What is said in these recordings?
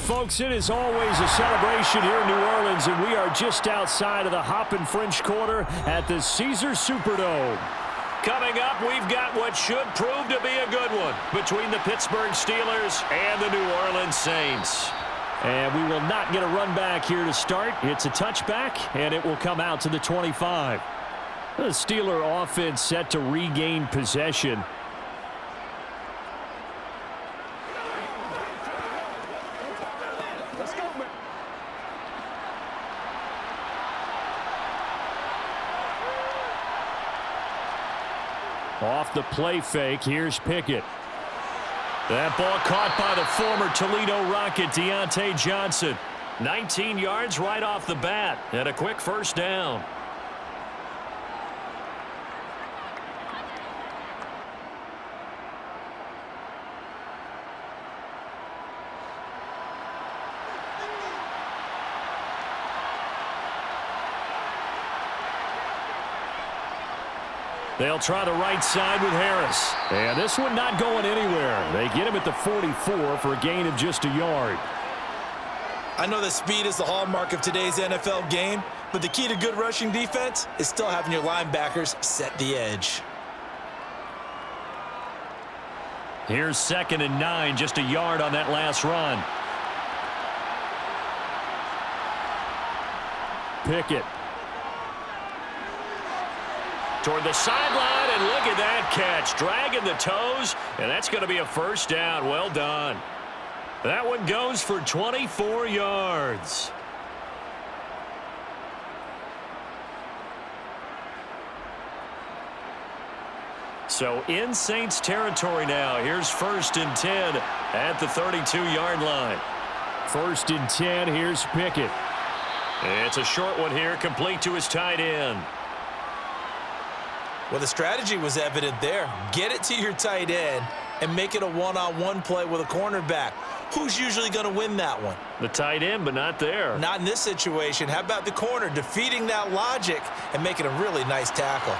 folks, it is always a celebration here in New Orleans, and we are just outside of the Hoppin' French Quarter at the Caesars Superdome. Coming up, we've got what should prove to be a good one between the Pittsburgh Steelers and the New Orleans Saints. And we will not get a run back here to start. It's a touchback, and it will come out to the 25. The Steeler offense set to regain possession. Off the play fake, here's Pickett. That ball caught by the former Toledo Rocket, Deontay Johnson. 19 yards right off the bat, and a quick first down. They'll try the right side with Harris. And this one not going anywhere. They get him at the 44 for a gain of just a yard. I know that speed is the hallmark of today's NFL game, but the key to good rushing defense is still having your linebackers set the edge. Here's 2nd and 9, just a yard on that last run. Pickett. Toward the sideline, and look at that catch. Dragging the toes, and that's going to be a first down. Well done. That one goes for 24 yards. So in Saints territory now. Here's 1st and 10 at the 32-yard line. 1st and 10, here's Pickett. It's a short one here, complete to his tight end. Well, the strategy was evident there. Get it to your tight end and make it a one-on-one play with a cornerback. Who's usually going to win that one? The tight end, but not there. Not in this situation. How about the corner defeating that logic and making a really nice tackle?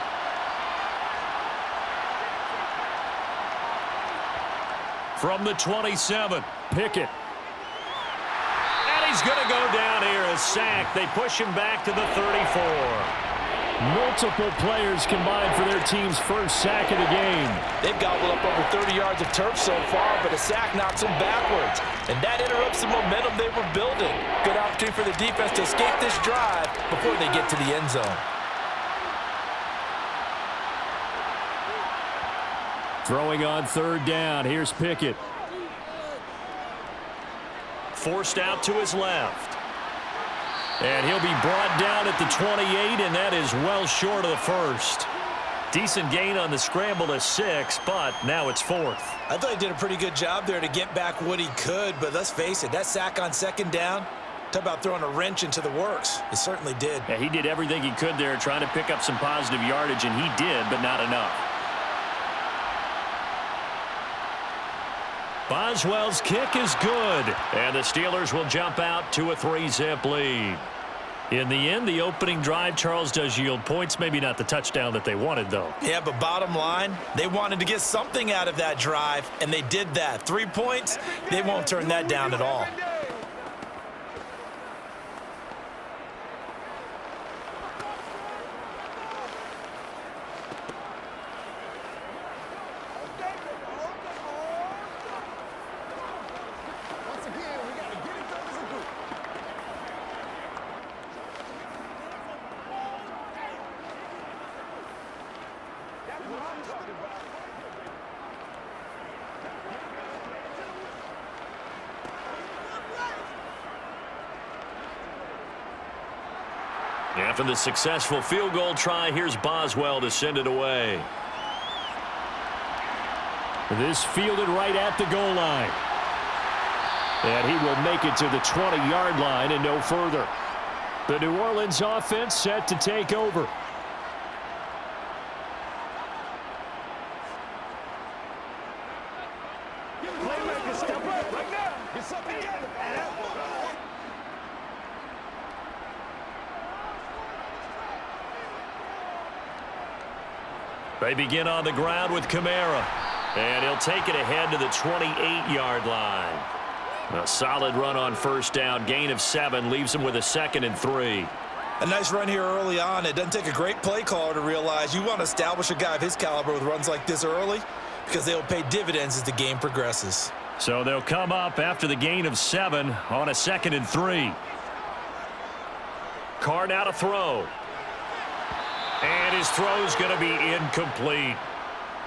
From the 27, Pickett. And he's going to go down here, a sack. They push him back to the 34. Multiple players combined for their team's first sack of the game. They've gobbled up over 30 yards of turf so far, but a sack knocks them backwards. And that interrupts the momentum they were building. Good opportunity for the defense to escape this drive before they get to the end zone. Throwing on 3rd down. Here's Pickett. Forced out to his left. And he'll be brought down at the 28, and that is well short of the first. Decent gain on the scramble to 6, but now it's 4th. I thought he did a pretty good job there to get back what he could, but let's face it, that sack on 2nd down, talk about throwing a wrench into the works. It certainly did. Yeah, he did everything he could there trying to pick up some positive yardage, and he did, but not enough. Boswell's kick is good, and the Steelers will jump out to a 3-zip lead. In the end, the opening drive, Charles, does yield points. Maybe not the touchdown that they wanted, though. Yeah, but bottom line, they wanted to get something out of that drive, and they did that. 3 points, they won't turn that down at all. After the successful field goal try, here's Boswell to send it away. This fielded right at the goal line. And he will make it to the 20-yard line and no further. The New Orleans offense set to take over. They begin on the ground with Kamara. And he'll take it ahead to the 28-yard line. A solid run on first down. Gain of 7 leaves him with a 2nd and 3. A nice run here early on. It doesn't take a great play caller to realize you want to establish a guy of his caliber with runs like this early because they'll pay dividends as the game progresses. So they'll come up after the gain of 7 on a 2nd and 3. Carr now to throw. And his throw's going to be incomplete.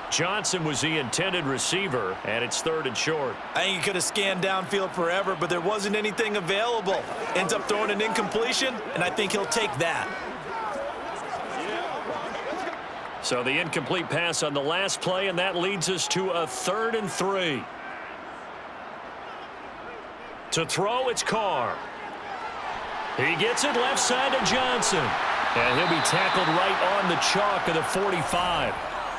Johnson was the intended receiver, and it's 3rd and short. I think he could have scanned downfield forever, but there wasn't anything available. Ends up throwing an incompletion, and I think he'll take that. So the incomplete pass on the last play, and that leads us to a 3rd and 3. To throw, it's Carr. He gets it left side to Johnson. And he'll be tackled right on the chalk of the 45.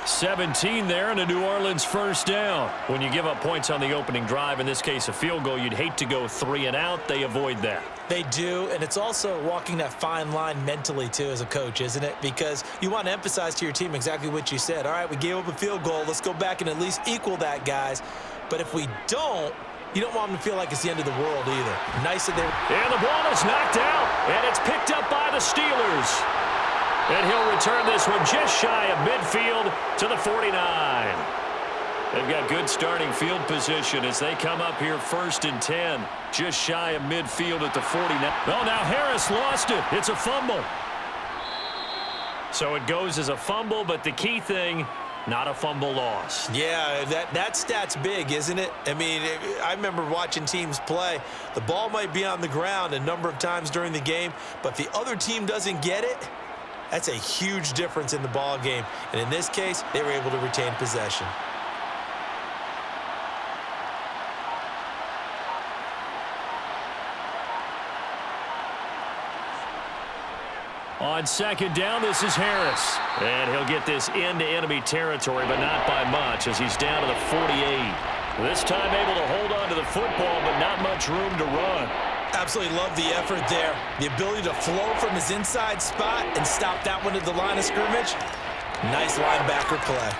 17 there and a New Orleans first down. When you give up points on the opening drive, in this case a field goal, you'd hate to go 3 and out. They avoid that. They do, and it's also walking that fine line mentally, too, as a coach, isn't it? Because you want to emphasize to your team exactly what you said. All right, we gave up a field goal. Let's go back and at least equal that, guys. But if we don't, you don't want them to feel like it's the end of the world either. Nice that they... And the ball is knocked out, and it's picked up by the Steelers. And he'll return this one just shy of midfield to the 49. They've got good starting field position as they come up here 1st and 10. Just shy of midfield at the 49. Oh, now Harris lost it. It's a fumble. So it goes as a fumble, but the key thing, not a fumble loss. Yeah, that stat's big, isn't it? I mean, I remember watching teams play. The ball might be on the ground a number of times during the game, but if the other team doesn't get it, that's a huge difference in the ball game. And in this case, they were able to retain possession. On 2nd down, this is Harris. And he'll get this into enemy territory, but not by much as he's down to the 48. This time able to hold on to the football, but not much room to run. Absolutely love the effort there. The ability to flow from his inside spot and stop that one at the line of scrimmage. Nice linebacker play.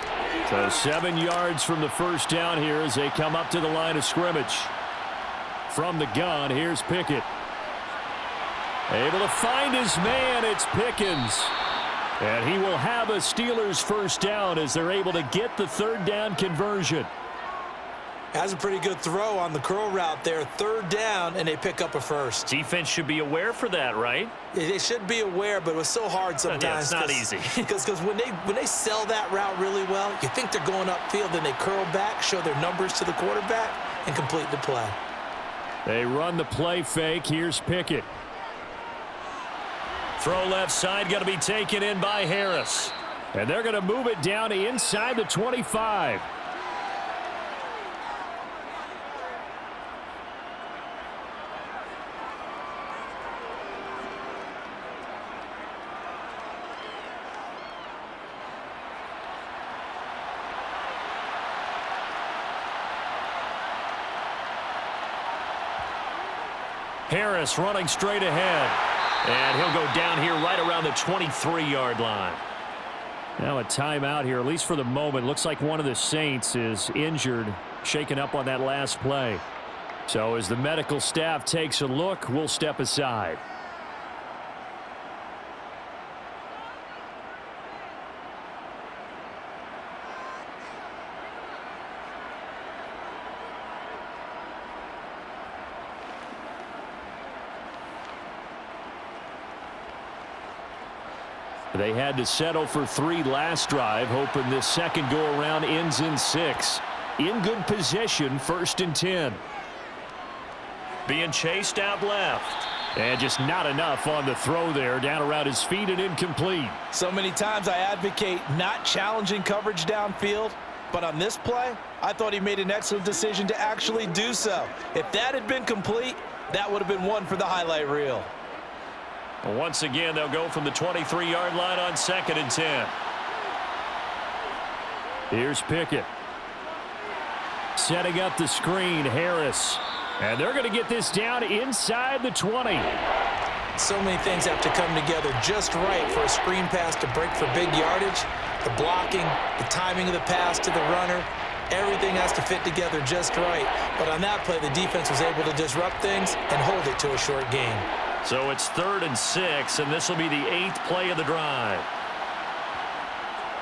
So 7 yards from the first down here as they come up to the line of scrimmage. From the gun, here's Pickett. Able to find his man, it's Pickens. And he will have a Steelers first down as they're able to get the 3rd down conversion. Has a pretty good throw on the curl route there. 3rd down, and they pick up a first. Defense should be aware for that, right? They should be aware, but it was so hard sometimes. Yeah, it's not easy. Because when they sell that route really well, you think they're going upfield, then they curl back, show their numbers to the quarterback, and complete the play. They run the play fake. Here's Pickett. Throw left side, going to be taken in by Harris. And they're going to move it down inside the 25. Harris running straight ahead. And he'll go down here right around the 23-yard line. Now a timeout here, at least for the moment. Looks like one of the Saints is injured, shaken up on that last play. So as the medical staff takes a look, we'll step aside. They had to settle for 3 last drive, hoping this second go-around ends in 6. In good position, 1st and 10. Being chased out left. And just not enough on the throw there, down around his feet and incomplete. So many times I advocate not challenging coverage downfield, but on this play, I thought he made an excellent decision to actually do so. If that had been complete, that would have been one for the highlight reel. Once again, they'll go from the 23-yard line on 2nd and 10. Here's Pickett. Setting up the screen, Harris. And they're going to get this down inside the 20. So many things have to come together just right for a screen pass to break for big yardage. The blocking, the timing of the pass to the runner, Everything has to fit together just right. But on that play, the defense was able to disrupt things and hold it to a short game. So it's 3rd and 6, and this will be the 8th play of the drive.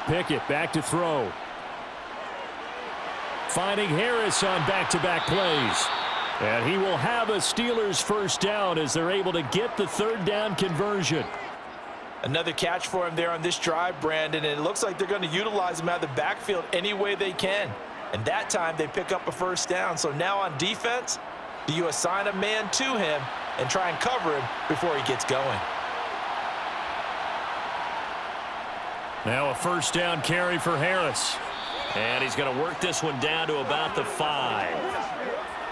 Pickett back to throw. Finding Harris on back-to-back plays. And he will have a Steelers first down as they're able to get the 3rd down conversion. Another catch for him there on this drive, Brandon, and it looks like they're going to utilize him out of the backfield any way they can. And that time they pick up a first down. So now on defense, do you assign a man to him and try and cover him before he gets going? Now a first down carry for Harris. And he's going to work this one down to about the 5.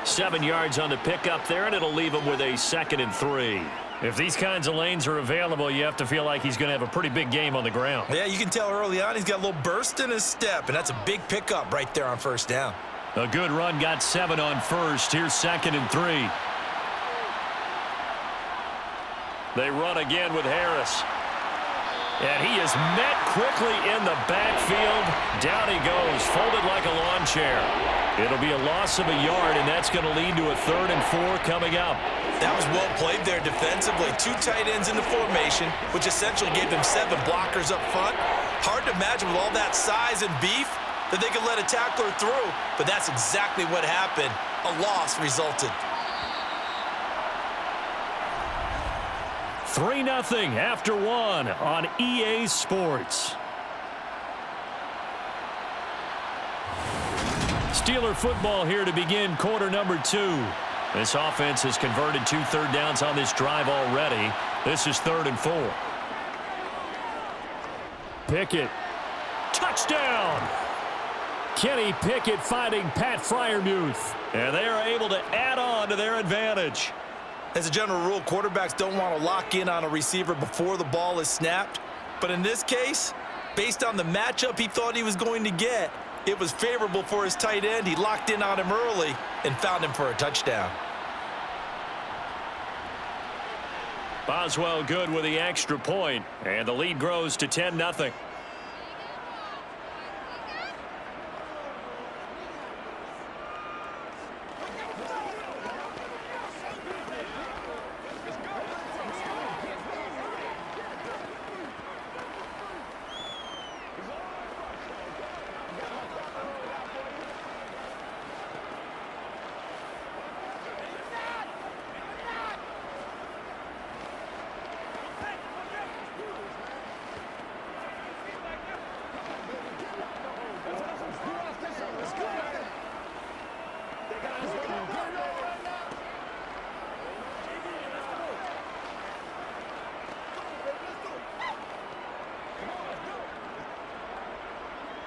7 yards on the pickup there, and it'll leave him with a 2nd and 3. If these kinds of lanes are available, you have to feel like he's going to have a pretty big game on the ground. Yeah, you can tell early on he's got a little burst in his step, and that's a big pickup right there on first down. A good run, got 7 on first. Here's 2nd and 3. They run again with Harris. And he is met quickly in the backfield. Down he goes, folded like a lawn chair. It'll be a loss of a yard, and that's going to lead to a 3rd and 4 coming up. That was well played there defensively. 2 tight ends in the formation, which essentially gave them 7 blockers up front. Hard to imagine with all that size and beef that they could let a tackler through, but that's exactly what happened. A loss resulted. 3-0 after 1 on EA Sports. Steeler football here to begin quarter number 2. This offense has converted 2 third downs on this drive already. This is 3rd and 4. Pickett. Touchdown! Kenny Pickett finding Pat Freiermuth. And they are able to add on to their advantage. As a general rule, quarterbacks don't want to lock in on a receiver before the ball is snapped. But in this case, based on the matchup he thought he was going to get, it was favorable for his tight end. He locked in on him early and found him for a touchdown. Boswell good with the extra point, and the lead grows to 10-0.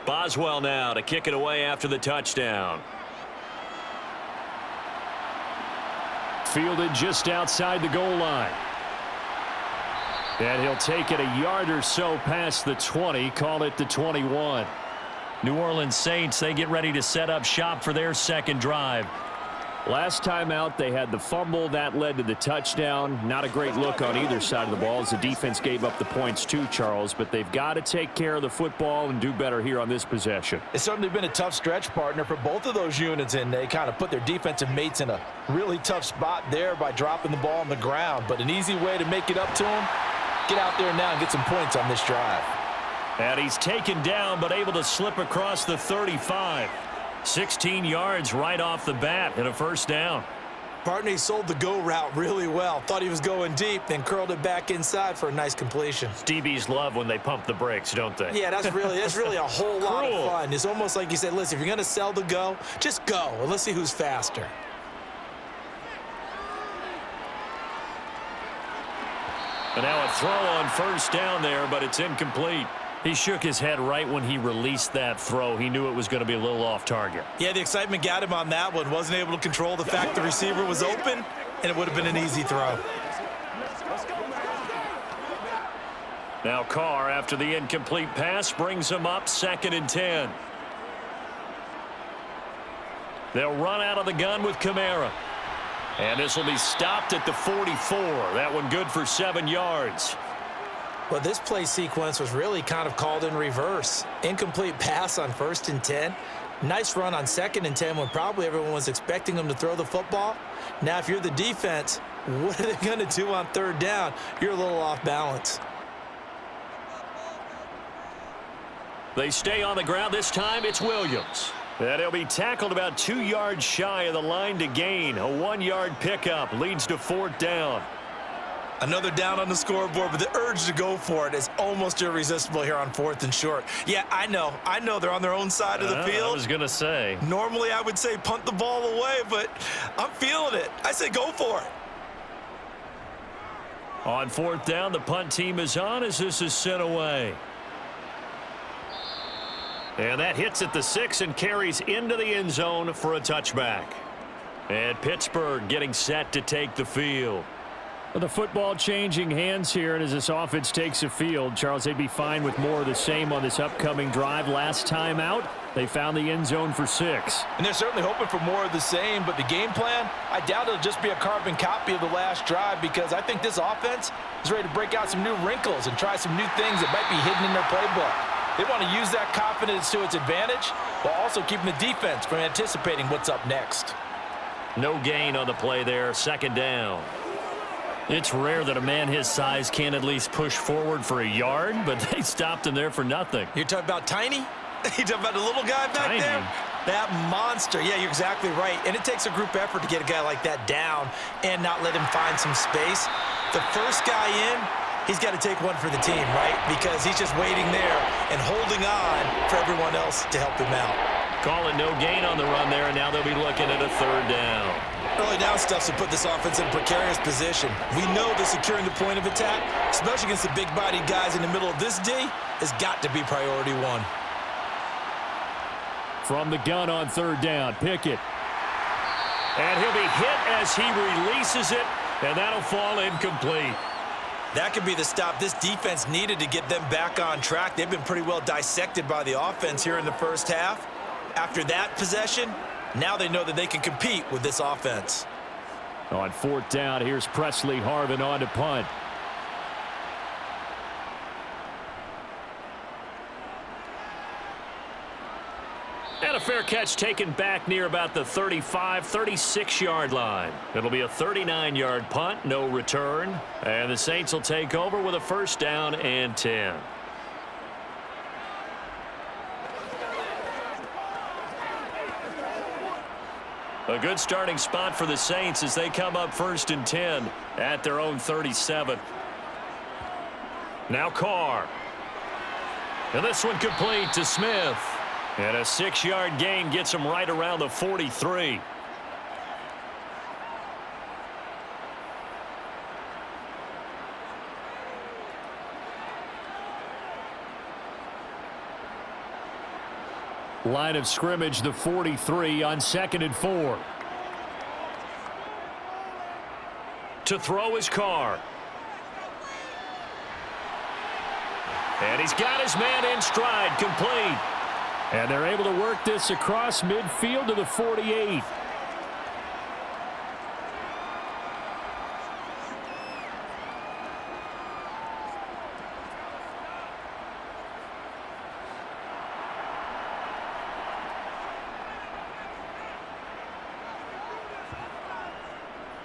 Boswell now to kick it away after the touchdown. Fielded just outside the goal line. And he'll take it a yard or so past the 20, call it the 21. New Orleans Saints, they get ready to set up shop for their second drive. Last time out, they had the fumble. That led to the touchdown. Not a great look on either side of the ball as the defense gave up the points too, Charles. But they've got to take care of the football and do better here on this possession. It's certainly been a tough stretch, partner, for both of those units, and they kind of put their defensive mates in a really tough spot there by dropping the ball on the ground. But an easy way to make it up to them, get out there now and get some points on this drive. And he's taken down but able to slip across the 35. 16 yards right off the bat and a first down. Partner, he sold the go route really well. Thought he was going deep, then curled it back inside for a nice completion. DBs love when they pump the brakes, don't they? Yeah, that's really a whole lot of fun. It's almost like you said, listen, if you're going to sell the go, just go, and let's see who's faster. And now a throw on first down there, but it's incomplete. He shook his head right when he released that throw. He knew it was going to be a little off target. Yeah, the excitement got him on that one. Wasn't able to control the fact the receiver was open, and it would have been an easy throw. Now Carr, after the incomplete pass, brings him up 2nd and 10. They'll run out of the gun with Kamara. And this will be stopped at the 44. That one good for 7 yards. Well, this play sequence was really kind of called in reverse. Incomplete pass on 1st and 10. Nice run on 2nd and 10 when probably everyone was expecting them to throw the football. Now, if you're the defense, what are they going to do on 3rd down? You're a little off balance. They stay on the ground. This time it's Williams. And he'll be tackled about 2 yards shy of the line to gain. A 1-yard pickup leads to 4th down. Another down on the scoreboard, but the urge to go for it is almost irresistible here on 4th and short. Yeah, I know they're on their own side of the field. I was going to say. Normally I would say punt the ball away, but I'm feeling it. I say go for it. On 4th down, the punt team is on as this is sent away. And that hits at the 6 and carries into the end zone for a touchback. And Pittsburgh getting set to take the field. Well, the football changing hands here, and as this offense takes the field, Charles, they'd be fine with more of the same on this upcoming drive. Last time out, they found the end zone for 6. And they're certainly hoping for more of the same, but the game plan, I doubt it'll just be a carbon copy of the last drive, because I think this offense is ready to break out some new wrinkles and try some new things that might be hidden in their playbook. They want to use that confidence to its advantage while also keeping the defense from anticipating what's up next. No gain on the play there, 2nd down. It's rare that a man his size can't at least push forward for a yard, but they stopped him there for nothing. You're talking about Tiny? You're talking about the little guy back there? That monster. Yeah, you're exactly right. And it takes a group effort to get a guy like that down and not let him find some space. The first guy in, he's got to take one for the team, right? Because he's just waiting there and holding on for everyone else to help him out. Calling no gain on the run there, and now they'll be looking at a 3rd down. Early down stuff to put this offense in a precarious position. We know that securing the point of attack, especially against the big-bodied guys in the middle of this D, has got to be priority 1. From the gun on 3rd down, Pickett. And he'll be hit as he releases it, and that'll fall incomplete. That could be the stop this defense needed to get them back on track. They've been pretty well dissected by the offense here in the first half. After that possession, now they know that they can compete with this offense. On 4th down, here's Presley Harvin on to punt. And a fair catch taken back near about the 35, 36-yard line. It'll be a 39-yard punt, no return. And the Saints will take over with a 1st down and 10. A good starting spot for the Saints as they come up 1st and 10 at their own 37. Now Carr. And this one complete to Smith. And a 6-yard gain gets him right around the 43. Line of scrimmage, the 43 on 2nd and 4. To throw his Carr. And he's got his man in stride, complete. And they're able to work this across midfield to the 48.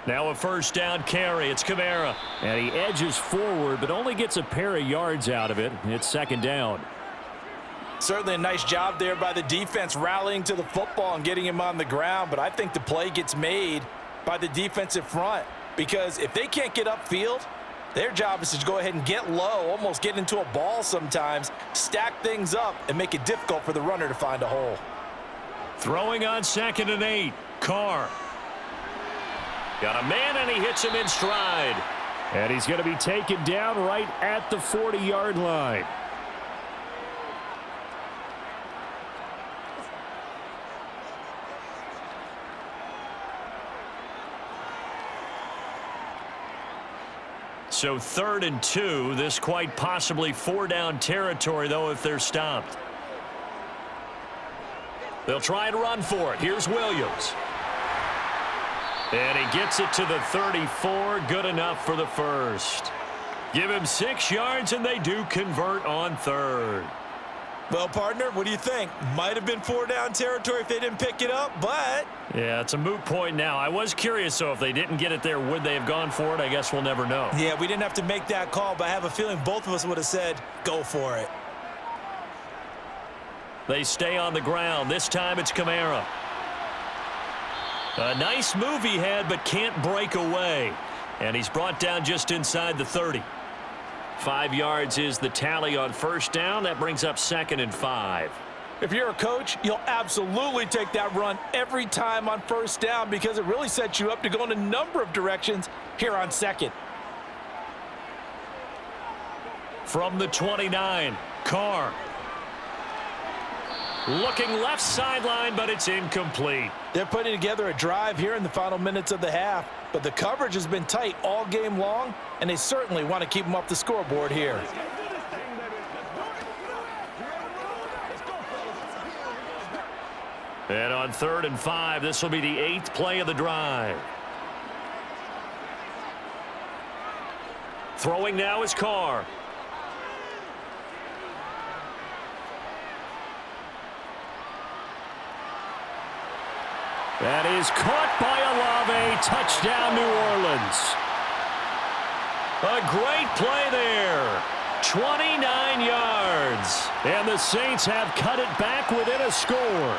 Now a 1st down carry. It's Kamara. And he edges forward, but only gets a pair of yards out of it. It's 2nd down. Certainly a nice job there by the defense rallying to the football and getting him on the ground, but I think the play gets made by the defensive front, because if they can't get upfield, their job is to go ahead and get low, almost get into a ball sometimes, stack things up, and make it difficult for the runner to find a hole. Throwing on 2nd and 8. Carr. Got a man, and he hits him in stride. And he's going to be taken down right at the 40-yard line. So 3rd and 2. This quite possibly 4-down territory, though, if they're stopped. They'll try and run for it. Here's Williams. And he gets it to the 34. Good enough for the 1st. Give him 6 yards, and they do convert on 3rd. Well, partner, what do you think? Might have been 4-down territory if they didn't pick it up, but... Yeah, it's a moot point now. I was curious, so if they didn't get it there, would they have gone for it? I guess we'll never know. Yeah, we didn't have to make that call, but I have a feeling both of us would have said, go for it. They stay on the ground. This time it's Kamara. A nice move he had, but can't break away. And he's brought down just inside the 30. 5 yards is the tally on first down. That brings up 2nd and 5. If you're a coach, you'll absolutely take that run every time on first down because it really sets you up to go in a number of directions here on 2nd. From the 29, Carr. Looking left sideline, but it's incomplete. They're putting together a drive here in the final minutes of the half, but the coverage has been tight all game long, and they certainly want to keep them up the scoreboard here. And on 3rd and 5, this will be the 8th play of the drive. Throwing now is Carr. That is caught by Olave. Touchdown, New Orleans. A great play there. 29 yards. And the Saints have cut it back within a score.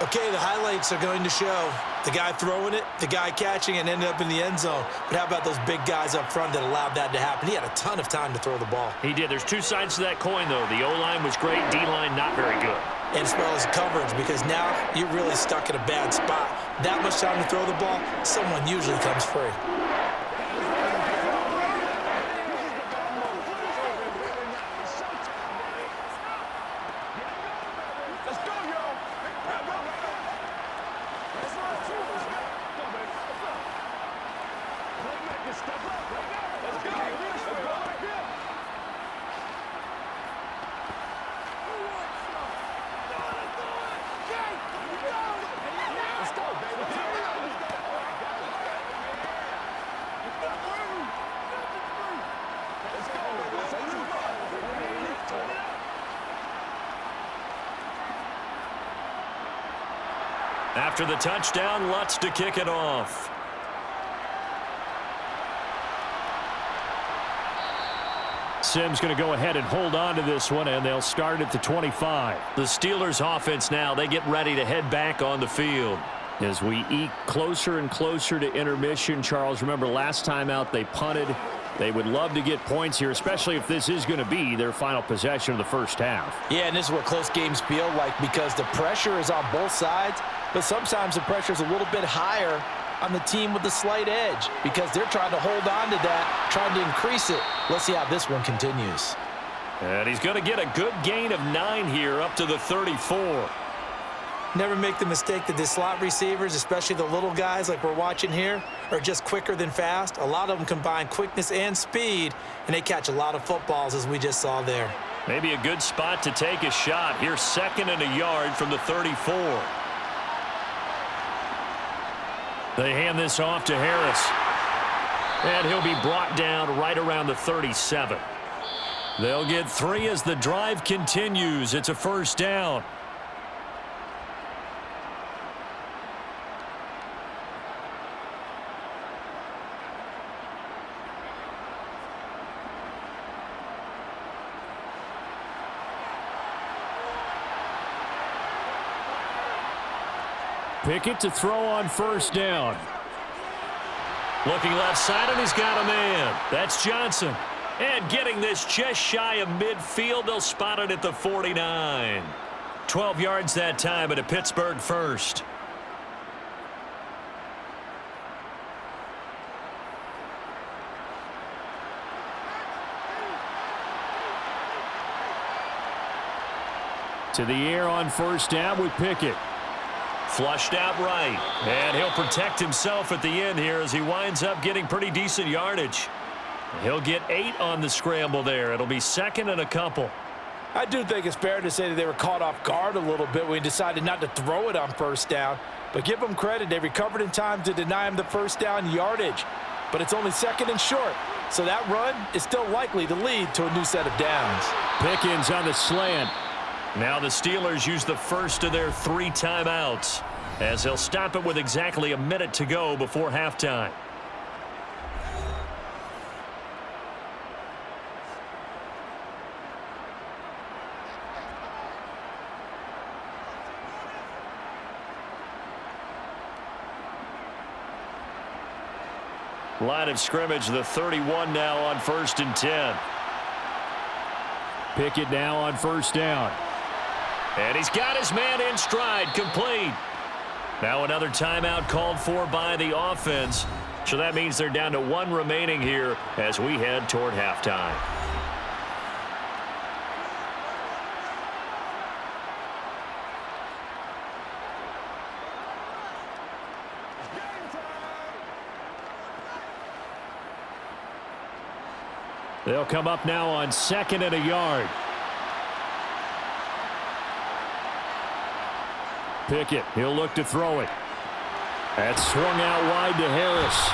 Okay, the highlights are going to show the guy throwing it, the guy catching it, and ended up in the end zone. But how about those big guys up front that allowed that to happen? He had a ton of time to throw the ball. He did. There's two sides to that coin, though. The O-line was great. D-line not very good. And as well as coverage, because now you're really stuck in a bad spot. That much time to throw the ball, someone usually comes free. After the touchdown, Lutz to kick it off. Sims going to go ahead and hold on to this one, and they'll start at the 25. The Steelers offense now, they get ready to head back on the field. As we eke closer and closer to intermission, Charles, remember last time out they punted. They would love to get points here, especially if this is going to be their final possession of the first half. Yeah, and this is what close games feel like because the pressure is on both sides, but sometimes the pressure is a little bit higher on the team with the slight edge because they're trying to hold on to that, trying to increase it. Let's see how this one continues. And he's going to get a good gain of 9 here up to the 34. Never make the mistake that the slot receivers, especially the little guys like we're watching here, are just quicker than fast. A lot of them combine quickness and speed, and they catch a lot of footballs, as we just saw there. Maybe a good spot to take a shot. Here's 2nd and a yard from the 34. They hand this off to Harris. And he'll be brought down right around the 37. They'll get 3 as the drive continues. It's a first down. Pickett to throw on first down. Looking left side, and he's got a man. That's Johnson. And getting this just shy of midfield, they'll spot it at the 49. 12 yards that time at a Pittsburgh first. To the air on first down with Pickett. Flushed out right. And he'll protect himself at the end here as he winds up getting pretty decent yardage. He'll get 8 on the scramble there. It'll be 2nd and a couple. I do think it's fair to say that they were caught off guard a little bit when he decided not to throw it on first down. But give them credit. They recovered in time to deny him the first down yardage. But it's only 2nd and short. So that run is still likely to lead to a new set of downs. Pickens on the slant. Now the Steelers use the first of their 3 timeouts as they'll stop it with exactly a minute to go before halftime. Line of scrimmage, the 31 now on 1st and 10. Pickett now on 1st down. And he's got his man in stride, complete. Now another timeout called for by the offense. So that means they're down to 1 remaining here as we head toward halftime. They'll come up now on 2nd and a yard. Pickett, he'll look to throw it. That's swung out wide to Harris.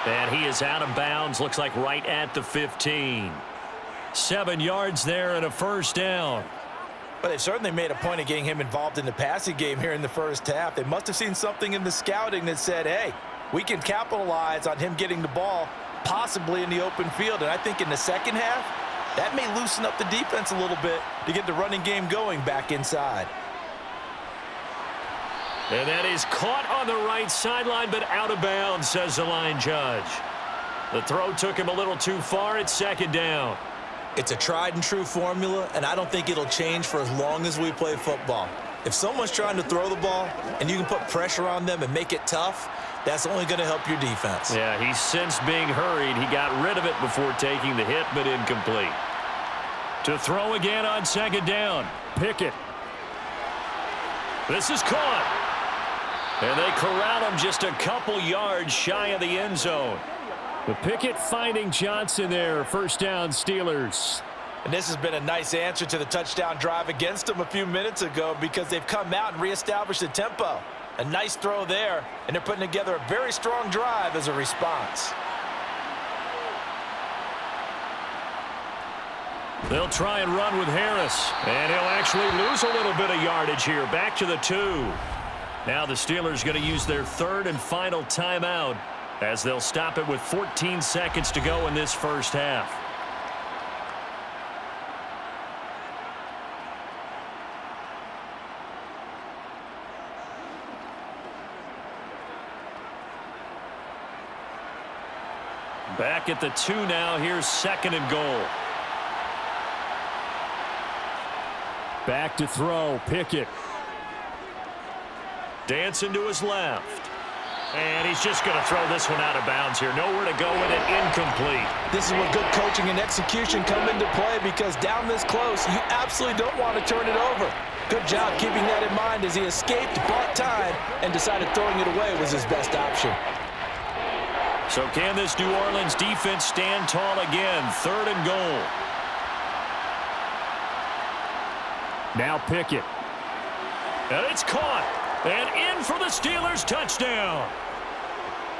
And he is out of bounds, looks like right at the 15. 7 yards there and a 1st down. But they certainly made a point of getting him involved in the passing game here in the first half. They must have seen something in the scouting that said, hey, we can capitalize on him getting the ball possibly in the open field. And I think in the second half, that may loosen up the defense a little bit to get the running game going back inside. And that is caught on the right sideline, but out of bounds, says the line judge. The throw took him a little too far. It's 2nd down. It's a tried and true formula, and I don't think it'll change for as long as we play football. If someone's trying to throw the ball and you can put pressure on them and make it tough, that's only going to help your defense. Yeah, he sensed being hurried. He got rid of it before taking the hit, but incomplete. To throw again on 2nd down. Pickett. This is caught. And they corral him just a couple yards shy of the end zone. The Pickett finding Johnson there. 1st down, Steelers. And this has been a nice answer to the touchdown drive against them a few minutes ago because they've come out and reestablished the tempo. A nice throw there, and they're putting together a very strong drive as a response. They'll try and run with Harris, and he'll actually lose a little bit of yardage here. Back to the 2. Now the Steelers going to use their 3rd and final timeout as they'll stop it with 14 seconds to go in this first half. Back at the 2 now. Here's 2nd and goal. Back to throw. Pickett. Dancing to his left. And he's just going to throw this one out of bounds here. Nowhere to go with it. Incomplete. This is where good coaching and execution come into play because down this close, you absolutely don't want to turn it over. Good job keeping that in mind as he escaped, bought time, and decided throwing it away was his best option. So can this New Orleans defense stand tall again? 3rd and goal. Now Pickett. And it's caught. And in for the Steelers touchdown.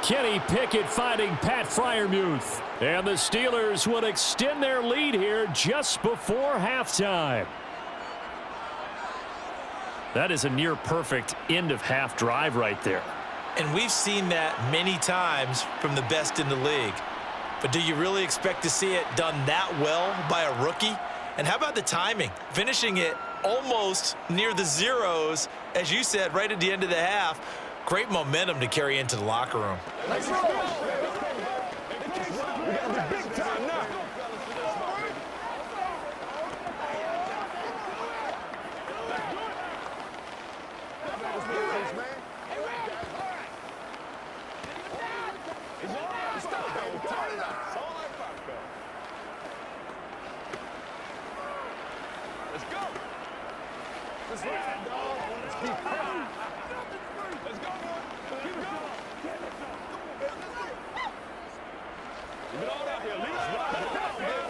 Kenny Pickett finding Pat Freiermuth. And the Steelers would extend their lead here just before halftime. That is a near-perfect end-of-half drive right there. And we've seen that many times from the best in the league. But do you really expect to see it done that well by a rookie? And how about the timing? Finishing it almost near the zeros, as you said, right at the end of the half. Great momentum to carry into the locker room. Let's roll. We got the big time now. Let's go. Let's ride, dog. Let's keep going. Let's go, boy. Keep going. Leave it all out here.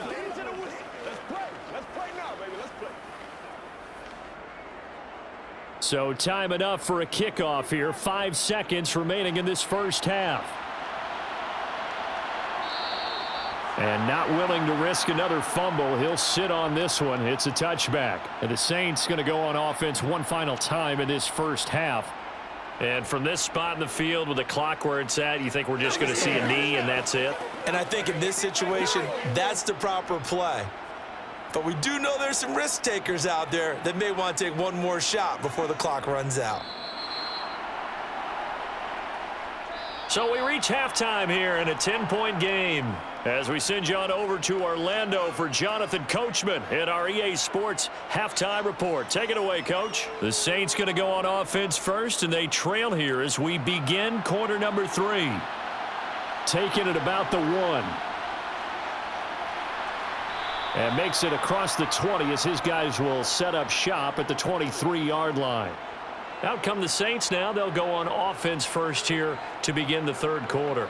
Lead to the win. Let's play. Let's play now, baby. Let's play. So time enough for a kickoff here. 5 seconds remaining in this first half. And not willing to risk another fumble. He'll sit on this one. It's a touchback. And the Saints going to go on offense one final time in this first half. And from this spot in the field with the clock where it's at, you think we're just going to see a knee and that's it? And I think in this situation, that's the proper play. But we do know there's some risk takers out there that may want to take one more shot before the clock runs out. So we reach halftime here in a 10-point game as we send you on over to Orlando for Jonathan Coachman in our EA Sports halftime report. Take it away, Coach. The Saints going to go on offense first, and they trail here as we begin quarter number 3. Taking it about the 1. And makes it across the 20 as his guys will set up shop at the 23-yard line. Out come the Saints now. They'll go on offense first here to begin the third quarter.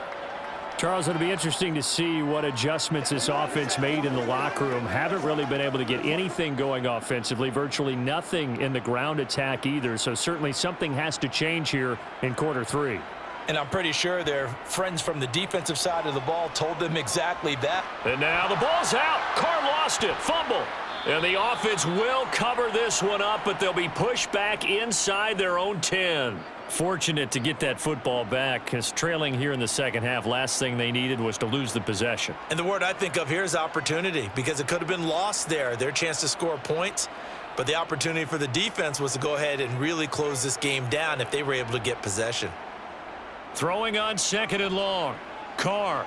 Charles, it'll be interesting to see what adjustments this offense made in the locker room. Haven't really been able to get anything going offensively, virtually nothing in the ground attack either. So certainly something has to change here in quarter 3. And I'm pretty sure their friends from the defensive side of the ball told them exactly that. And now the ball's out. Carr lost it. Fumble. And the offense will cover this one up, but they'll be pushed back inside their own 10. Fortunate to get that football back, because trailing here in the second half, last thing they needed was to lose the possession. And the word I think of here is opportunity, because it could have been lost there, their chance to score points. But the opportunity for the defense was to go ahead and really close this game down if they were able to get possession. Throwing on second and long. Carr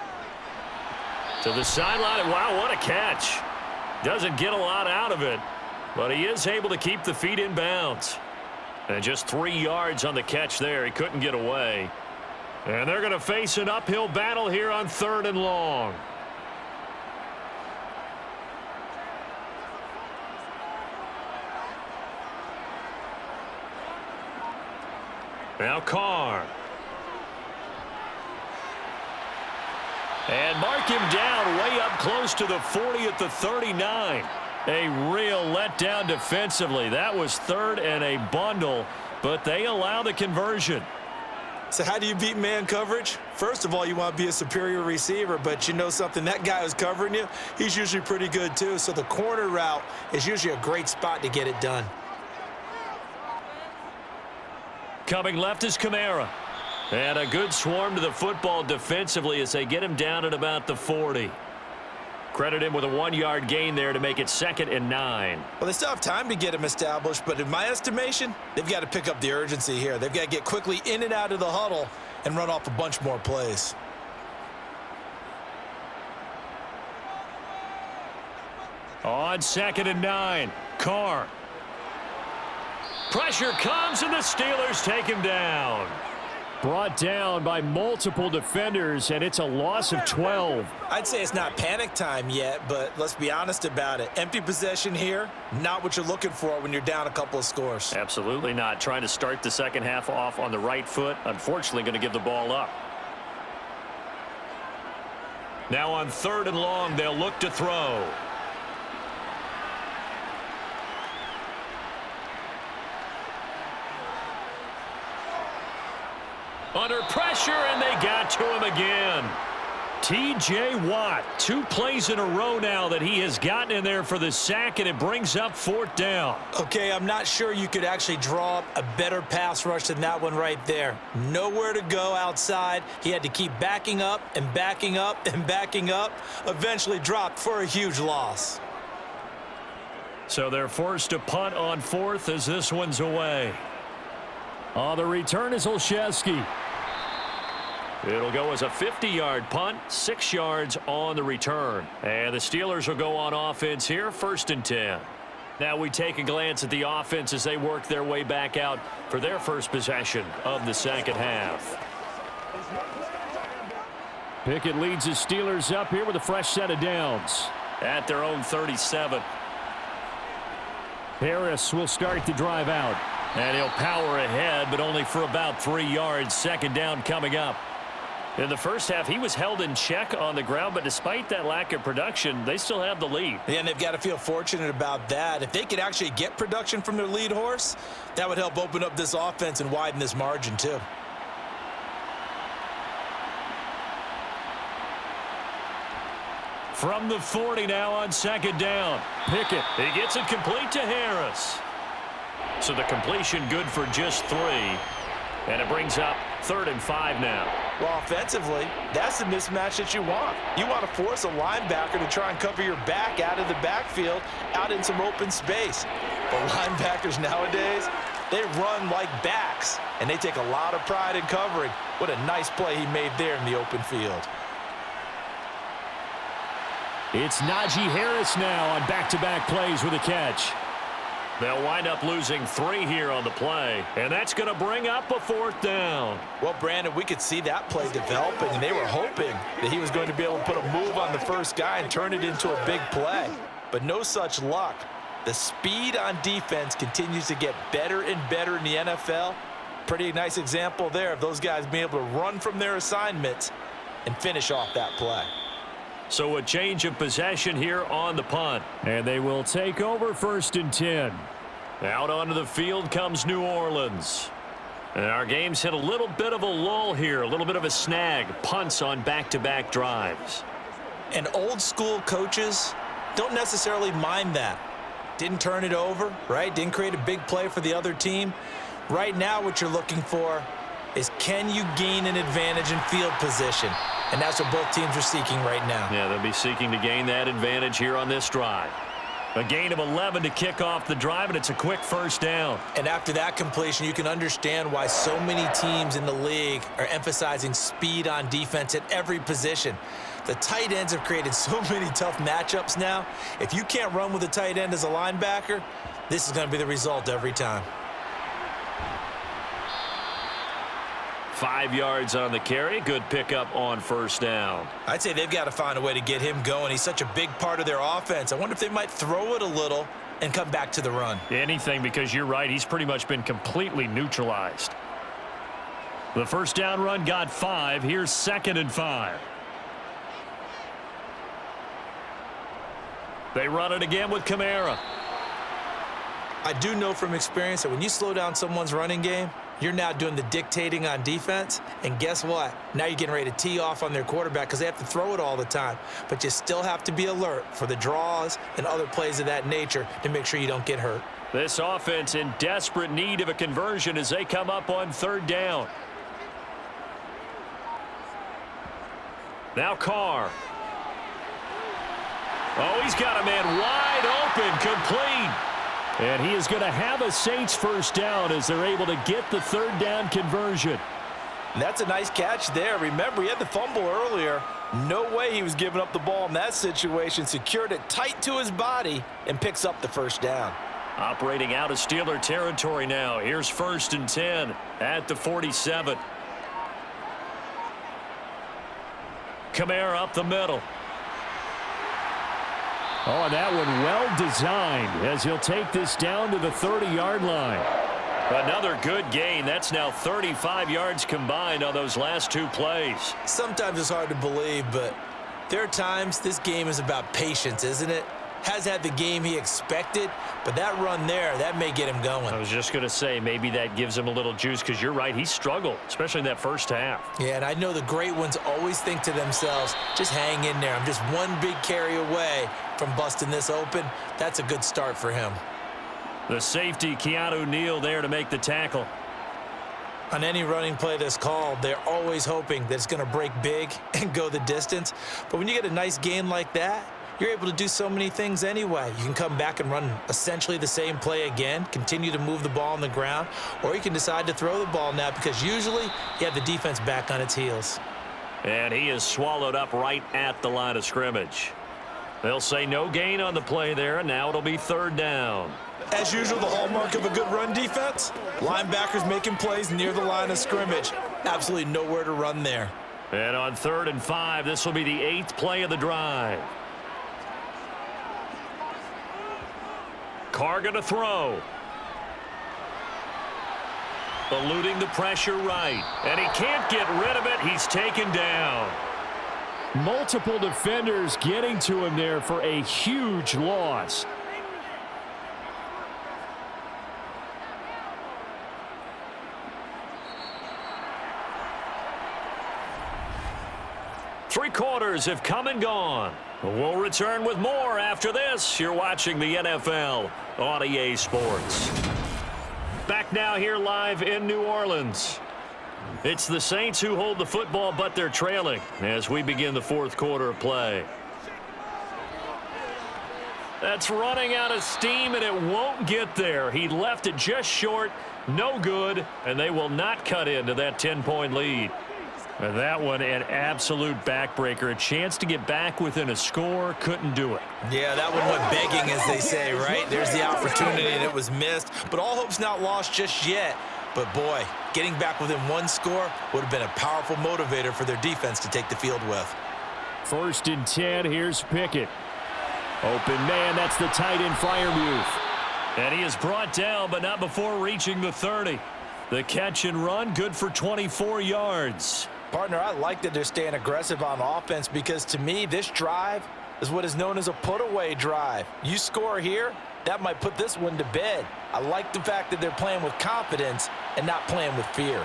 to the sideline. Wow, what a catch. Doesn't get a lot out of it, but he is able to keep the feet in bounds. And just 3 yards on the catch there. He couldn't get away. And they're going to face an uphill battle here on third and long. Now Carr. And mark him down way up close to the 40 at the 39. A real letdown defensively. That was third and a bundle, but they allow the conversion. So how do you beat man coverage? First of all, you want to be a superior receiver, but you know something, that guy who's covering you, he's usually pretty good too. So the corner route is usually a great spot to get it done. Coming left is Kamara. And a good swarm to the football defensively as they get him down at about the 40. Credit him with a 1-yard gain there to make it 2nd and 9. Well, they still have time to get him established, but in my estimation, they've got to pick up the urgency here. They've got to get quickly in and out of the huddle and run off a bunch more plays. On 2nd and 9, Carr. Pressure comes, and the Steelers take him down. Brought down by multiple defenders, and it's a loss of 12. I'd say it's not panic time yet, but let's be honest about it. Empty possession here, not what you're looking for when you're down a couple of scores. Absolutely not. Trying to start the second half off on the right foot. Unfortunately, going to give the ball up. Now on 3rd and long, they'll look to throw. Under pressure, and they got to him again. T.J. Watt, 2 plays in a row now that he has gotten in there for the sack, and it brings up 4th down. Okay, I'm not sure you could actually draw up a better pass rush than that one right there. Nowhere to go outside. He had to keep backing up and backing up and backing up. Eventually dropped for a huge loss. So they're forced to punt on 4th as this one's away. On the return is Olszewski. It'll go as a 50-yard punt, 6 yards on the return. And the Steelers will go on offense here, 1st and 10. Now we take a glance at the offense as they work their way back out for their first possession of the second half. Pickett leads the Steelers up here with a fresh set of downs. At their own 37. Harris will start the drive out. And he'll power ahead, but only for about 3 yards. 2nd down coming up. In the first half, he was held in check on the ground, but despite that lack of production, they still have the lead. Yeah, and they've got to feel fortunate about that. If they could actually get production from their lead horse, that would help open up this offense and widen this margin too. From the 40 now on second down. Pickett. He gets it complete to Harris. So the completion good for just 3. And it brings up 3rd and 5 now. Well, offensively, that's the mismatch that you want. You want to force a linebacker to try and cover your back out of the backfield, out in some open space. But linebackers nowadays, they run like backs, and they take a lot of pride in covering. What a nice play he made there in the open field. It's Najee Harris now on back-to-back plays with a catch. They'll wind up losing 3 here on the play, and that's going to bring up a 4th down. Well, Brandon, we could see that play developing, and they were hoping that he was going to be able to put a move on the first guy and turn it into a big play. But no such luck. The speed on defense continues to get better and better in the NFL. Pretty nice example there of those guys being able to run from their assignments and finish off that play. So a change of possession here on the punt. And they will take over 1st and 10. Out onto the field comes New Orleans. And our game's hit a little bit of a lull here, a little bit of a snag. Punts on back-to-back drives. And old school coaches don't necessarily mind that. Didn't turn it over, right? Didn't create a big play for the other team. Right now what you're looking for is, can you gain an advantage in field position? And that's what both teams are seeking right now. Yeah, they'll be seeking to gain that advantage here on this drive. A gain of 11 to kick off the drive, and it's a quick 1st down. And after that completion, you can understand why so many teams in the league are emphasizing speed on defense at every position. The tight ends have created so many tough matchups now. If you can't run with a tight end as a linebacker, this is going to be the result every time. 5 yards on the carry. Good pickup on 1st down. I'd say they've got to find a way to get him going. He's such a big part of their offense. I wonder if they might throw it a little and come back to the run. Anything, because you're right. He's pretty much been completely neutralized. The 1st down run got 5. Here's 2nd and 5. They run it again with Kamara. I do know from experience that when you slow down someone's running game, you're now doing the dictating on defense, and guess what? Now you're getting ready to tee off on their quarterback because they have to throw it all the time. But you still have to be alert for the draws and other plays of that nature to make sure you don't get hurt. This offense in desperate need of a conversion as they come up on 3rd down. Now Carr. Oh, he's got a man wide open, complete. And he is going to have a Saints 1st down as they're able to get the 3rd down conversion. And that's a nice catch there. Remember, he had the fumble earlier. No way he was giving up the ball in that situation. Secured it tight to his body and picks up the 1st down. Operating out of Steeler territory now. Here's 1st and 10 at the 47. Kamara up the middle. Oh, and that one well designed as he'll take this down to the 30-yard line. Another good gain. That's now 35 yards combined on those last 2 plays. Sometimes it's hard to believe, but there are times this game is about patience, isn't it? Has had the game he expected, but that run there, that may get him going. I was just going to say, maybe that gives him a little juice because you're right, he struggled, especially in that 1st half. Yeah, and I know the great ones always think to themselves, just hang in there. I'm just one big carry away from busting this open. That's a good start for him. The safety, Keanu Neal, there to make the tackle. On any running play that's called, they're always hoping that it's going to break big and go the distance. But when you get a nice gain like that, you're able to do so many things anyway. You can come back and run essentially the same play again, continue to move the ball on the ground, or you can decide to throw the ball now because usually you have the defense back on its heels. And he is swallowed up right at the line of scrimmage. They'll say no gain on the play there, and now it'll be 3rd down. As usual, the hallmark of a good run defense, linebackers making plays near the line of scrimmage. Absolutely nowhere to run there. And on 3rd and 5, this will be the 8th play of the drive. Carr going to throw. Eluding the pressure right. And he can't get rid of it. He's taken down. Multiple defenders getting to him there for a huge loss. Three quarters have come and gone. We'll return with more after this. You're watching the NFL on EA Sports. Back now here live in New Orleans. It's the Saints who hold the football, but they're trailing as we begin the fourth quarter of play. That's running out of steam, and it won't get there. He left it just short, no good, and they will not cut into that 10-point lead. And that one, an absolute backbreaker. A chance to get back within a score, couldn't do it. Yeah, that one went begging, as they say, right? There's the opportunity, and it was missed. But all hope's not lost just yet. But, boy, getting back within one score would have been a powerful motivator for their defense to take the field with. 1st and 10, here's Pickett. Open man, that's the tight end Freiermuth. And he is brought down, but not before reaching the 30. The catch and run, good for 24 yards. Partner, I like that they're staying aggressive on offense because, to me, this drive is what is known as a put-away drive. You score here, that might put this one to bed. I like the fact that they're playing with confidence and not playing with fear.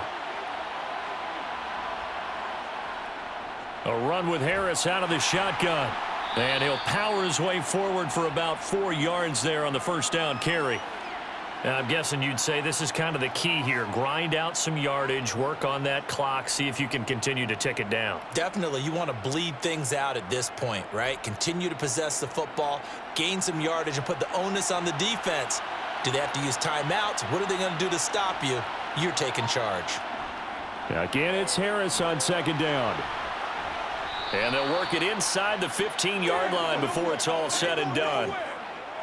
A run with Harris out of the shotgun. And he'll power his way forward for about 4 yards there on the first down carry. Now, I'm guessing you'd say this is kind of the key here. Grind out some yardage, work on that clock, see if you can continue to tick it down. Definitely, you want to bleed things out at this point, right? Continue to possess the football, gain some yardage, and put the onus on the defense. Do they have to use timeouts? What are they going to do to stop you? You're taking charge. Again, it's Harris on 2nd down. And they'll work it inside the 15-yard line before it's all said and done.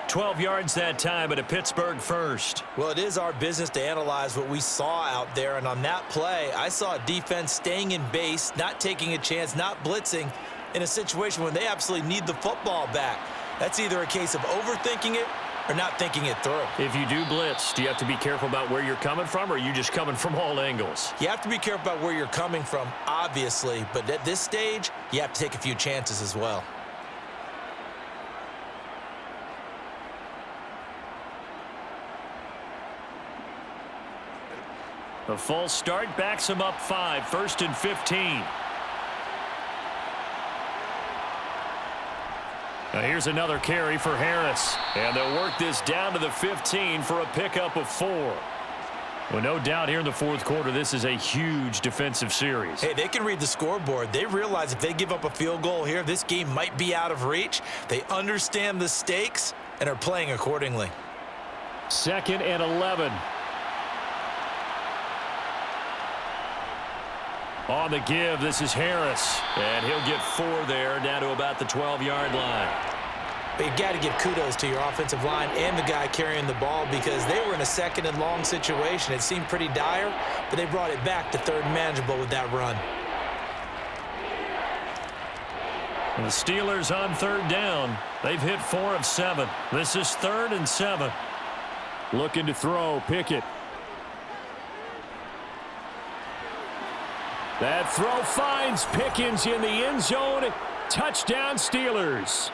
12 yards that time, and a Pittsburgh first. Well, it is our business to analyze what we saw out there, and on that play, I saw a defense staying in base, not taking a chance, not blitzing, in a situation where they absolutely need the football back. That's either a case of overthinking it or not thinking it through. If you do blitz, do you have to be careful about where you're coming from, or are you just coming from all angles? You have to be careful about where you're coming from, obviously, but at this stage, you have to take a few chances as well. A false start backs him up 5, 1st and 15. Now here's another carry for Harris. And they'll work this down to the 15 for a pickup of 4. Well, no doubt here in the fourth quarter, this is a huge defensive series. Hey, they can read the scoreboard. They realize if they give up a field goal here, this game might be out of reach. They understand the stakes and are playing accordingly. 2nd and 11. On the give, this is Harris. And he'll get 4 there, down to about the 12-yard line. But you got to give kudos to your offensive line and the guy carrying the ball because they were in a 2nd and long situation. It seemed pretty dire, but they brought it back to 3rd and manageable with that run. And the Steelers on 3rd down. They've hit 4 of 7. This is 3rd and 7. Looking to throw, Pickett. That throw finds Pickens in the end zone. Touchdown, Steelers.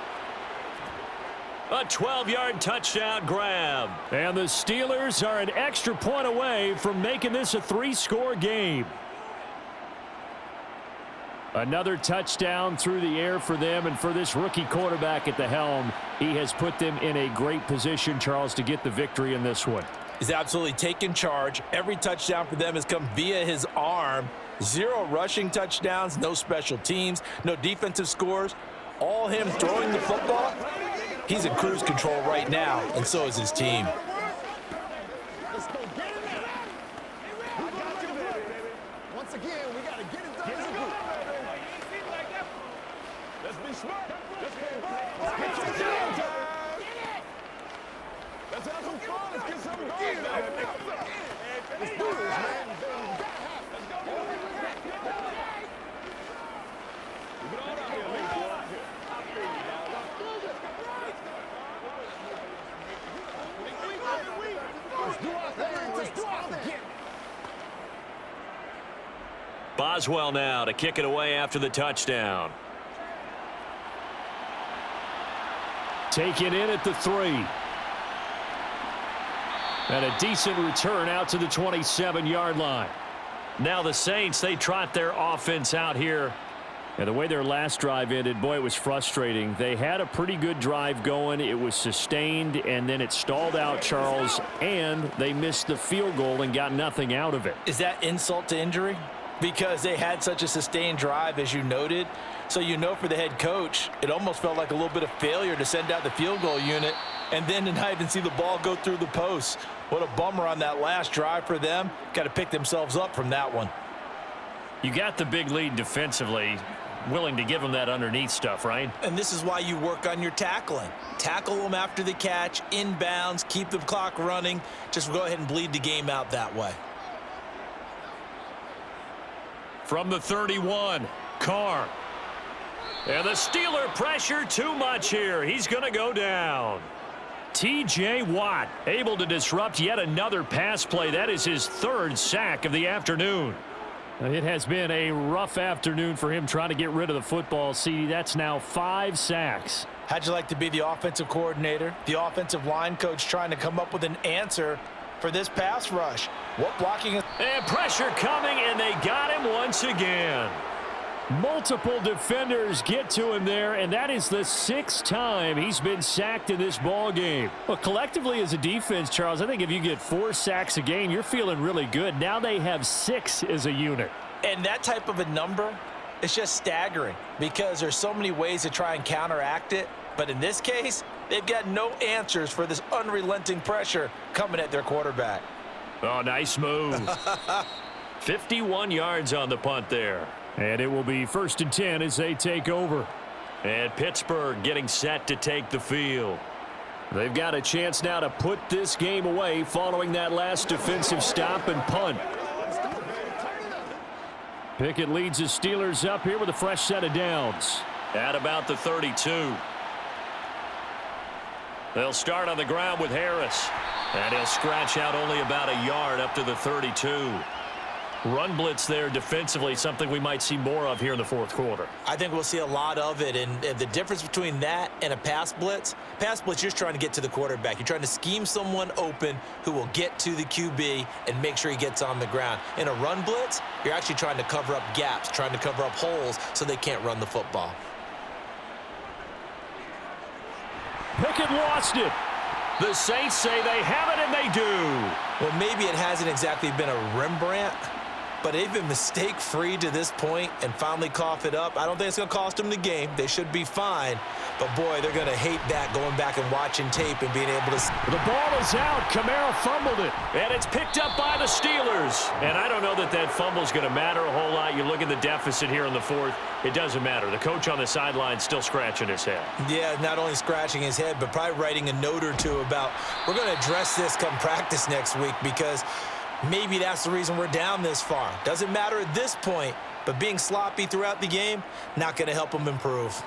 A 12-yard touchdown grab. And the Steelers are an extra point away from making this a 3-score game. Another touchdown through the air for them, and for this rookie quarterback at the helm, he has put them in a great position, Charles, to get the victory in this one. He's absolutely taken charge. Every touchdown for them has come via his arm. 0 rushing touchdowns, no special teams, no defensive scores. All him throwing the football. He's in cruise control right now, and so is his team. Let's go get it now. We got you, baby. Once again, we got to get it done as a group. Let's be smart. Let's get your game time. Let's have some fun. Let's get some going, baby. Let's do this, man. Let's go. Get on out here, Lee. Get on out here. I feel you, dog. Let's do our thing. Let's do our thing. Boswell now to kick it away after the touchdown. Taken in at the 3. And a decent return out to the 27-yard line. Now the Saints, they trot their offense out here And the way their last drive ended, boy, it was frustrating. They had a pretty good drive going. It was sustained, and then it stalled out, Charles, and they missed the field goal and got nothing out of it. Is that insult to injury? Because they had such a sustained drive, as you noted. So you know for the head coach, it almost felt like a little bit of failure to send out the field goal unit and then to not even see the ball go through the post. What a bummer on that last drive for them. Got to pick themselves up from that one. You got the big lead defensively. Willing to give them that underneath stuff, right? And this is why you work on your tackling. Tackle them after the catch, inbounds, keep the clock running. Just go ahead and bleed the game out that way. From the 31, Carr. And the Steeler pressure too much here. He's going to go down. T.J. Watt able to disrupt yet another pass play. That is his third sack of the afternoon. It has been a rough afternoon for him trying to get rid of the football. See, that's now 5 sacks. How'd you like to be the offensive coordinator, the offensive line coach trying to come up with an answer for this pass rush? What blocking? And pressure coming, and they got him once again. Multiple defenders get to him there, and that is the 6th time he's been sacked in this ball game. Well, collectively as a defense, Charles, I think if you get 4 sacks a game, you're feeling really good. Now they have 6 as a unit. And that type of a number is just staggering because there's so many ways to try and counteract it. But in this case, they've got no answers for this unrelenting pressure coming at their quarterback. Oh, nice move. 51 yards on the punt there. And it will be 1st and 10 as they take over. And Pittsburgh getting set to take the field. They've got a chance now to put this game away following that last defensive stop and punt. Pickett leads the Steelers up here with a fresh set of downs. At about the 32. They'll start on the ground with Harris. And he'll scratch out only about a yard up to the 32. Run blitz there defensively, something we might see more of here in the 4th quarter. I think we'll see a lot of it, and the difference between that and a pass blitz, you're just trying to get to the quarterback. You're trying to scheme someone open who will get to the QB and make sure he gets on the ground. In a run blitz, you're actually trying to cover up gaps, trying to cover up holes so they can't run the football. Pickett lost it. The Saints say they have it, and they do. Well, maybe it hasn't exactly been a Rembrandt, but they've been mistake-free to this point and finally cough it up. I don't think it's going to cost them the game. They should be fine. But, boy, they're going to hate that going back and watching tape and being able to... The ball is out. Kamara fumbled it. And it's picked up by the Steelers. And I don't know that that fumble is going to matter a whole lot. You look at the deficit here in the 4th. It doesn't matter. The coach on the sideline still scratching his head. Yeah, not only scratching his head, but probably writing a note or two about we're going to address this come practice next week because maybe that's the reason we're down this far. Doesn't matter at this point, but being sloppy throughout the game, not going to help them improve.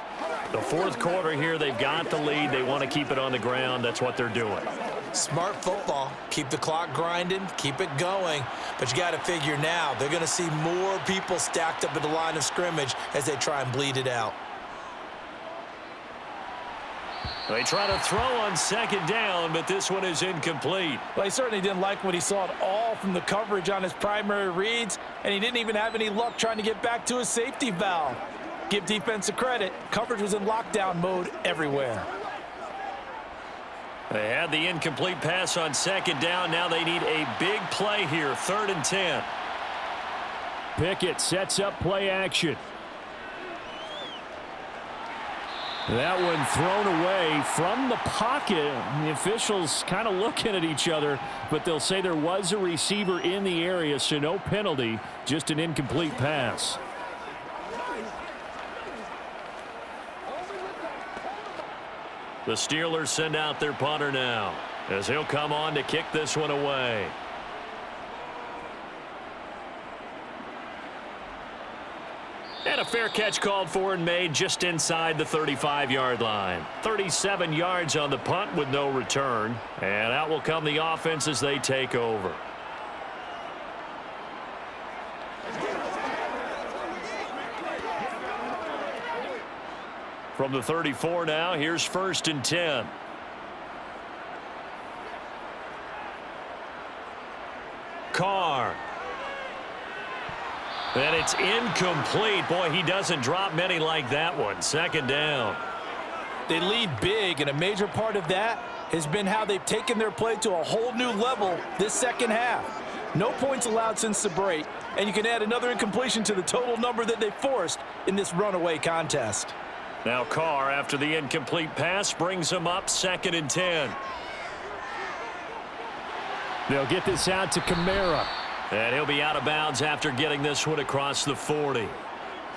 The 4th quarter here, they've got the lead. They want to keep it on the ground. That's what they're doing. Smart football. Keep the clock grinding. Keep it going. But you got to figure now they're going to see more people stacked up at the line of scrimmage as they try and bleed it out. They try to throw on 2nd down, but this one is incomplete. Well, he certainly didn't like what he saw at all from the coverage on his primary reads, and he didn't even have any luck trying to get back to his safety valve. Give defensive credit. Coverage was in lockdown mode everywhere. They had the incomplete pass on 2nd down. Now they need a big play here, 3rd and 10. Pickett sets up play action. That one thrown away from the pocket. The officials kind of looking at each other, but they'll say there was a receiver in the area, so no penalty, just an incomplete pass. The Steelers send out their punter now as he'll come on to kick this one away. And a fair catch called for and made just inside the 35-yard line. 37 yards on the punt with no return. And out will come the offense as they take over. From the 34 now, here's 1st and 10. Carr. And it's incomplete. Boy, he doesn't drop many like that one. Second down. They lead big, and a major part of that has been how they've taken their play to a whole new level this second half. No points allowed since the break, and you can add another incompletion to the total number that they forced in this runaway contest. Now Carr, after the incomplete pass, brings him up 2nd and 10. They'll get this out to Kamara. And he'll be out of bounds after getting this one across the 40.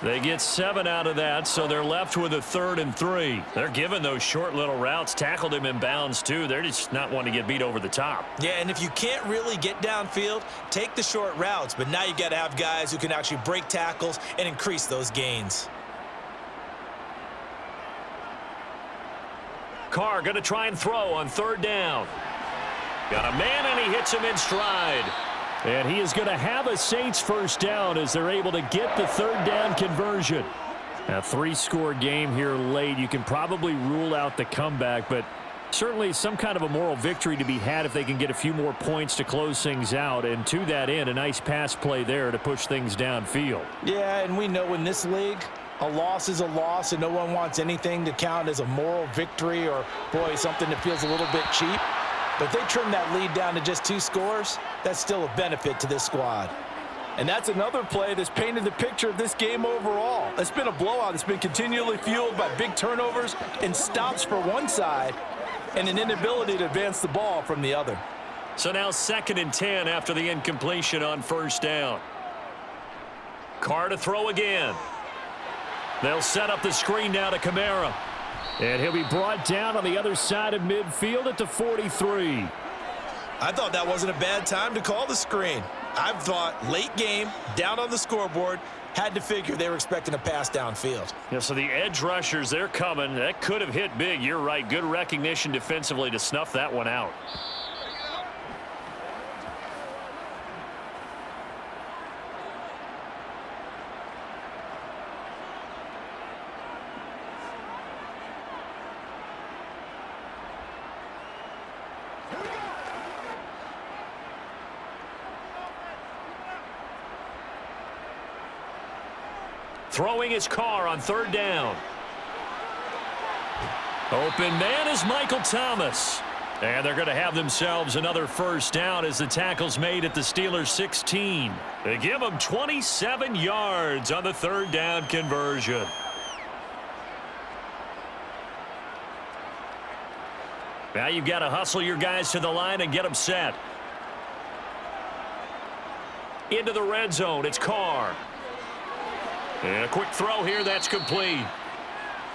They get 7 out of that, so they're left with a 3rd and 3. They're giving those short little routes, tackled him in bounds too. They're just not wanting to get beat over the top. Yeah, and if you can't really get downfield, take the short routes. But now you got to have guys who can actually break tackles and increase those gains. Carr going to try and throw on 3rd down. Got a man, and he hits him in stride. And he is going to have a Saints first down as they're able to get the 3rd down conversion. A 3-score game here late. You can probably rule out the comeback, but certainly some kind of a moral victory to be had if they can get a few more points to close things out. And to that end, a nice pass play there to push things downfield. Yeah, and we know in this league, a loss is a loss, and no one wants anything to count as a moral victory or, boy, something that feels a little bit cheap. But if they trim that lead down to just 2 scores, that's still a benefit to this squad. And that's another play that's painted the picture of this game overall. It's been a blowout. It's been continually fueled by big turnovers and stops for one side and an inability to advance the ball from the other. So now 2nd and 10 after the incompletion on 1st down. Carr to throw again. They'll set up the screen now to Kamara. And he'll be brought down on the other side of midfield at the 43. I thought that wasn't a bad time to call the screen. I've thought late game, down on the scoreboard, had to figure they were expecting a pass downfield. Yeah, so the edge rushers, they're coming. That could have hit big. You're right. Good recognition defensively to snuff that one out. Throwing his Carr on 3rd down. Open man is Michael Thomas. And they're going to have themselves another first down as the tackle's made at the Steelers' 16. They give them 27 yards on the 3rd down conversion. Now you've got to hustle your guys to the line and get them set. Into the red zone, it's Carr. And a quick throw here, that's complete.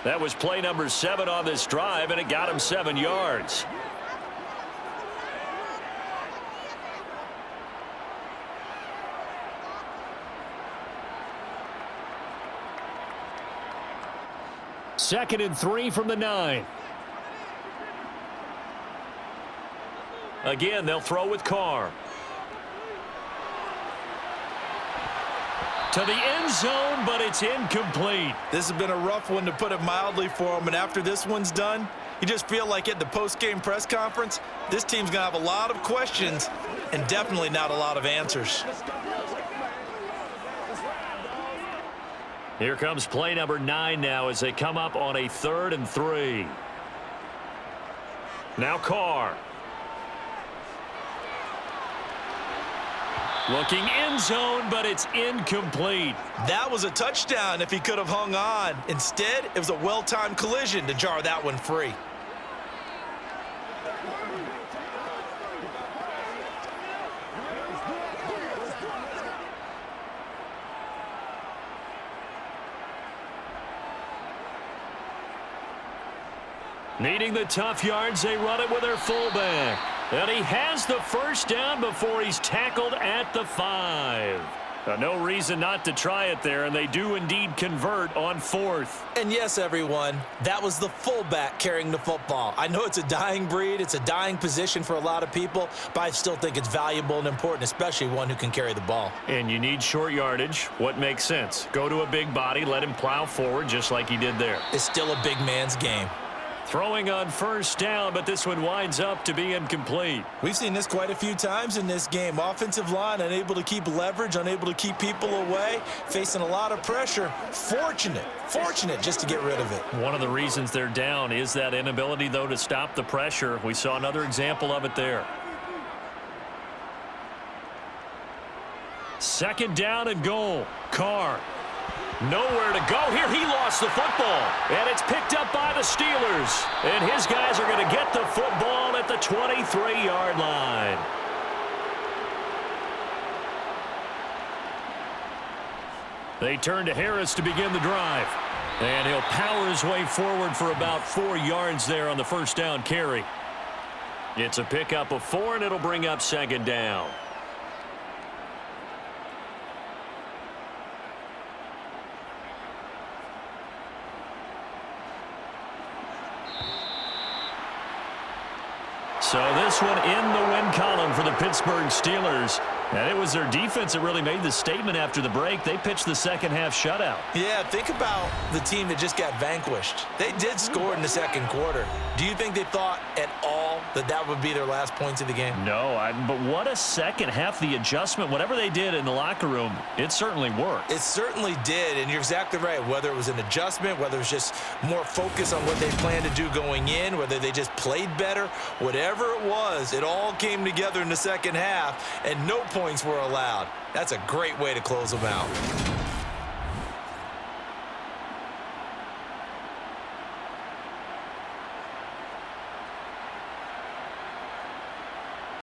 That was play number 7 on this drive, and it got him 7 yards. Second and 3 from the 9. Again, they'll throw with Carr. To the end zone, but it's incomplete. This has been a rough one, to put it mildly, for them. And after this one's done, you just feel like at the post-game press conference, this team's going to have a lot of questions and definitely not a lot of answers. Here comes play number 9 now as they come up on a 3rd and 3. Now Carr. Looking end zone, but it's incomplete. That was a touchdown if he could have hung on. Instead, it was a well-timed collision to jar that one free. Needing the tough yards, they run it with their fullback. And he has the first down before he's tackled at the 5. No reason not to try it there, and they do indeed convert on 4th. And yes, everyone, that was the fullback carrying the football. I know it's a dying breed, it's a dying position for a lot of people, but I still think it's valuable and important, especially one who can carry the ball. And you need short yardage. What makes sense? Go to a big body, let him plow forward just like he did there. It's still a big man's game. Throwing on first down, but this one winds up to be incomplete. We've seen this quite a few times in this game. Offensive line unable to keep leverage, unable to keep people away, facing a lot of pressure. Fortunate just to get rid of it. One of the reasons they're down is that inability, though, to stop the pressure. We saw another example of it there. Second down and goal. Carr. Nowhere to go here. He lost the football. And it's picked up by the Steelers. And his guys are going to get the football at the 23-yard line. They turn to Harris to begin the drive. And he'll power his way forward for about 4 yards there on the first down carry. It's a pickup of 4, and it'll bring up second down. So this one in the win column for the Pittsburgh Steelers. And it was their defense that really made the statement after the break. They pitched the second half shutout. Yeah, think about the team that just got vanquished. They did score in the second quarter. Do you think they thought at all that that would be their last points of the game? No, but what a second half. The adjustment, whatever they did in the locker room, it certainly worked. It certainly did, and you're exactly right. Whether it was an adjustment, whether it was just more focus on what they planned to do going in, whether they just played better, whatever it was, it all came together in the second half, and no points were allowed. That's a great way to close them out.